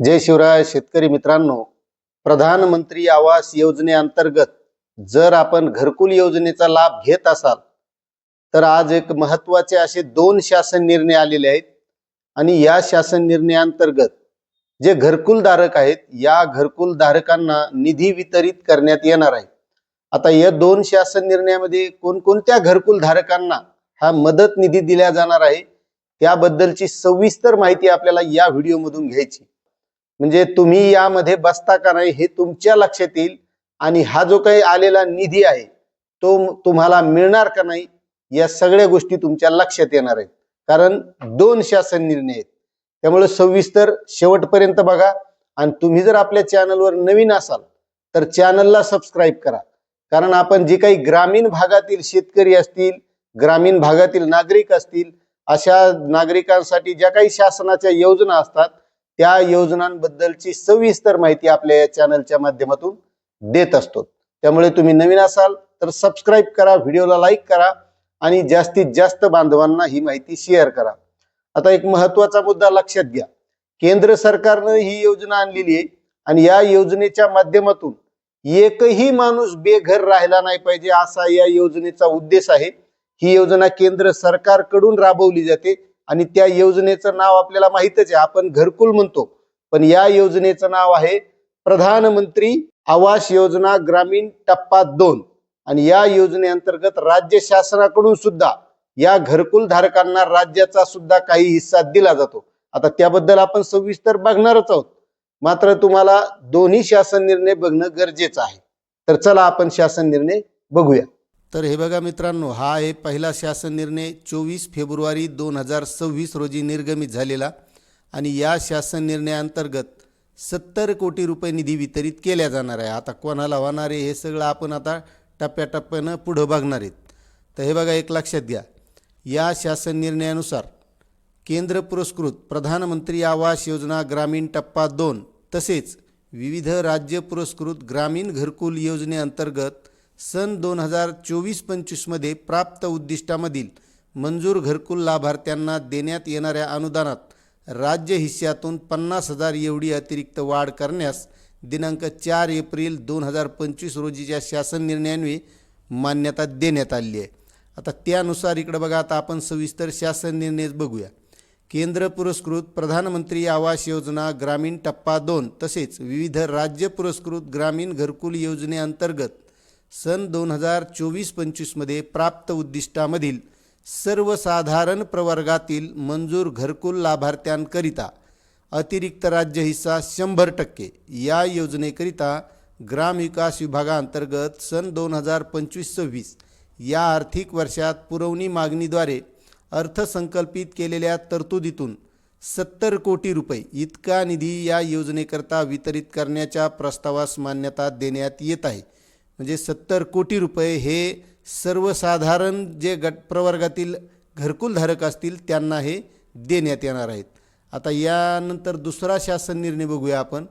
जय शिवराय शेतकरी मित्रांनो. प्रधानमंत्री आवास योजनेअंतर्गत जर आपण घरकुल योजनेचा लाभ घेत असाल तर आज एक महत्त्वाचे असे दोन शासन निर्णय आलेले आहेत आणि या शासन निर्णयाअंतर्गत जे घरकुल धारक आहेत या घरकुल धारकांना निधी वितरित करण्यात येणार आहे. आता या दोन शासन निर्णयामध्ये कोणकोणत्या घरकुल धारकांना हा मदत निधी दिला जाणार आहे त्याबद्दलची सविस्तर माहिती आपल्याला या व्हिडिओमधून घ्यायची. म्हणजे तुम्ही यामध्ये बसता का नाही हे तुमच्या लक्षात येईल आणि हा जो काही आलेला निधी आहे तो तुम्हाला मिळणार का नाही या सगळ्या गोष्टी तुमच्या लक्षात येणार आहेत. कारण दोन शासन निर्णय आहेत त्यामुळे सविस्तर शेवटपर्यंत बघा. आणि तुम्ही जर आपल्या चॅनलवर नवीन असाल तर चॅनलला सबस्क्राईब करा. कारण आपण जे काही ग्रामीण भागातील शेतकरी असतील, ग्रामीण भागातील नागरिक असतील, अशा नागरिकांसाठी ज्या काही शासनाच्या योजना असतात त्या योजनांबद्दलची सविस्तर माहिती आपल्या या चॅनलच्या माध्यमातून देत असतो. त्यामुळे तुम्ही नवीन असाल तर सबस्क्राईब करा, व्हिडिओला लाईक करा आणि जास्तीत जास्त बांधवांना ही माहिती शेअर करा. आता एक महत्त्वाचा मुद्दा लक्षात घ्या. केंद्र सरकारने ही योजना आणलेली आहे आणि या योजनेच्या माध्यमातून एकही माणूस बेघर राहिला नाही पाहिजे असा या योजनेचा उद्देश आहे. ही योजना केंद्र सरकारकडून राबवली जाते आणि त्या योजनेचं नाव आपल्याला माहितच आहे, आपण घरकुल म्हणतो, पण या योजनेचं नाव आहे प्रधानमंत्री आवास योजना ग्रामीण टप्पा 2. आणि या योजनेअंतर्गत राज्य शासनाकडून सुद्धा या घरकुल धारकांना राज्याचा सुद्धा काही हिस्सा दिला जातो. आता त्याबद्दल आपण सविस्तर बघणारच आहोत, मात्र तुम्हाला दोन्ही शासन निर्णय बघणं गरजेचं आहे. तर चला आपण शासन निर्णय बघूया. तर हे बघा मित्रांनो, हा आहे पहिला शासन निर्णय 24 फेब्रुवारी 2026 रोजी निर्गमित झालेला आणि या शासन निर्णयाअंतर्गत 70 कोटी रुपये निधी वितरित केल्या जाणार आहे. आता कोणाला होणार आहे हे सगळं आपण आता टप्प्याटप्प्यानं पुढं बघणार आहेत. तर हे बघा, एक लक्षात घ्या, या शासन निर्णयानुसार केंद्र पुरस्कृत प्रधानमंत्री आवास योजना ग्रामीण टप्पा 2 तसेच विविध राज्य पुरस्कृत ग्रामीण घरकुल योजनेअंतर्गत सन 2024-25 मध्ये प्राप्त उद्दिष्टामधील मंजूर घरकुल लाभार्थ्यांना देण्यात येणाऱ्या अनुदानात राज्य हिस्स्यातून 50,000 एवढी अतिरिक्त वाढ करण्यास दिनांक 4 एप्रिल 2025 रोजीच्या शासन निर्णयान्वये मान्यता देण्यात आली आहे. आता त्यानुसार इकडे बघा, आता आपण सविस्तर शासन निर्णय बघूया. केंद्र पुरस्कृत प्रधानमंत्री आवास योजना ग्रामीण टप्पा 2 तसेच विविध राज्य पुरस्कृत ग्रामीण घरकुल योजनेअंतर्गत सन 2024-25 मध्ये प्राप्त उद्दिष्टामधील सर्वसाधारण प्रवर्गातील मंजूर घरकुल लाभार्थ्यांकरिता अतिरिक्त राज्य हिस्सा 100% या योजनेकरिता ग्रामविकास विभागाअंतर्गत सन 2025-26 या आर्थिक वर्षात पुरवणी मागणीद्वारे अर्थसंकल्पित केलेल्या तरतुदीतून 70 कोटी रुपये इतका निधी या योजनेकरता वितरित करण्याच्या प्रस्तावास मान्यता देण्यात येत आहे. म्हणजे 70 कोटी रुपये हे सर्वसाधारण जे गट प्रवर्गातील घरकुल धारक असतील त्यांना हे देण्यात येणार आहेत. आता यानंतर दुसरा शासन निर्णय बघूया आपण.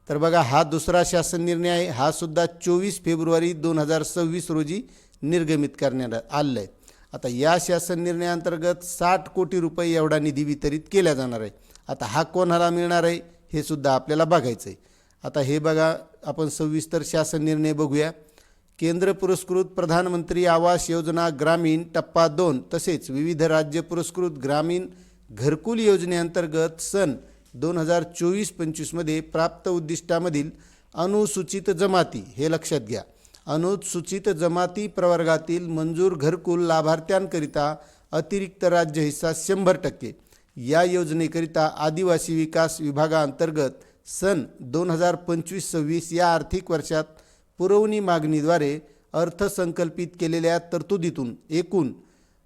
तर बघा, हा दुसरा शासन निर्णय आहे, हा सुद्धा 24 फेब्रुवारी 2026 रोजी निर्गमित करण्यात आलेला आहे. आता या शासन निर्णयाअंतर्गत 60 कोटी रुपये एवढा निधी वितरित केला जाणार आहे. आता हा कोणाला मिळणार आहे हे सुद्धा आपल्याला बघायचं आहे. आता हे बघा, आपण सविस्तर शासन निर्णय बघूया. केंद्र पुरस्कृत प्रधानमंत्री आवास योजना ग्रामीण टप्पा 2 तसेच विविध राज्य पुरस्कृत ग्रामीण घरकुल योजनेअंतर्गत सन 2024-25 मध्ये प्राप्त उद्दिष्टामधील अनुसूचित जमाती, हे लक्षात घ्या, अनुसूचित जमाती प्रवर्गातील मंजूर घरकुल लाभार्थ्यांकरिता अतिरिक्त राज्य हिस्सा 100% या योजनेकरिता आदिवासी विकास विभागाअंतर्गत सन 2025-26 या आर्थिक वर्षात पुरवणी मागणीद्वारे अर्थसंकल्पित केलेल्या तरतुदीतून एकूण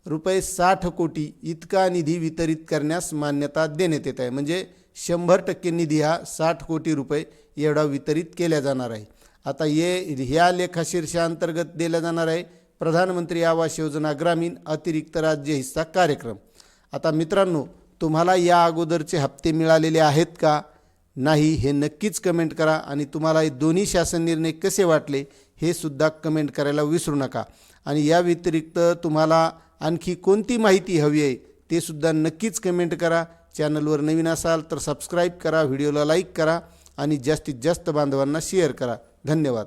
रुपये 60 कोटी इतका निधी वितरित करण्यास मान्यता देण्यात येत आहे. म्हणजे 100% निधी हा 60 कोटी रुपये एवढा वितरित केला जाणार आहे. आता ह्या लेखाशीर्षाअंतर्गत दिला जाणार आहे प्रधानमंत्री आवास योजना ग्रामीण अतिरिक्त राज्य हिस्सा कार्यक्रम. आता मित्रांनो, तुम्हाला या अगोदरचे हप्ते मिळालेले आहेत का नाही हे नक्कीच कमेंट करा आणि तुम्हाला हे दोन्ही शासन निर्णय कसे वाटले हे सुद्धा कमेंट करायला विसरू नका. आणि या व्यतिरिक्त तुम्हाला आणखी कोणती माहिती हवी आहे ते सुद्धा नक्कीच कमेंट करा. चॅनलवर नवीन असाल तर सबस्क्राईब करा, व्हिडिओला लाईक करा आणि जास्तीत जास्त बांधवांना शेअर करा. धन्यवाद.